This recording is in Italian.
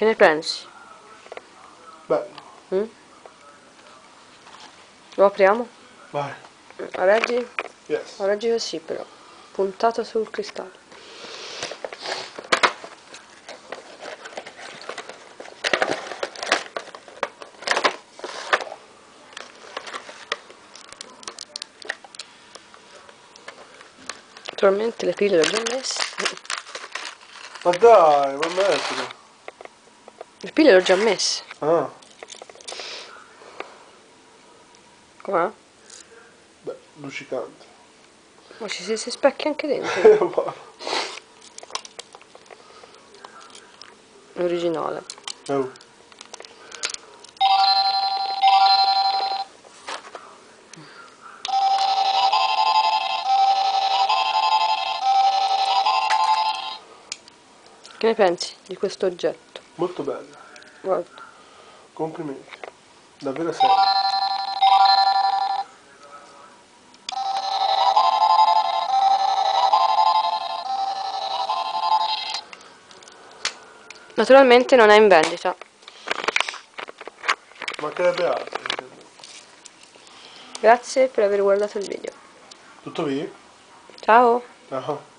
Che ne pensi? Bello. Lo apriamo? Vai. Reggi? Yes. Reggi così però. Puntato sul cristallo. Naturalmente le pile le ho già messe. Ma dai, ma mettilo. Le pile le ho già messe. Ah, Com'è? beh, luccicante. Ma ci si specchia anche dentro. L'originale. Oh. Che ne pensi di questo oggetto? Molto bello. Guarda. Complimenti. Davvero serio. Naturalmente non è in vendita. Mancherebbe altro. Grazie per aver guardato il video. Tutto lì? Ciao! Ah.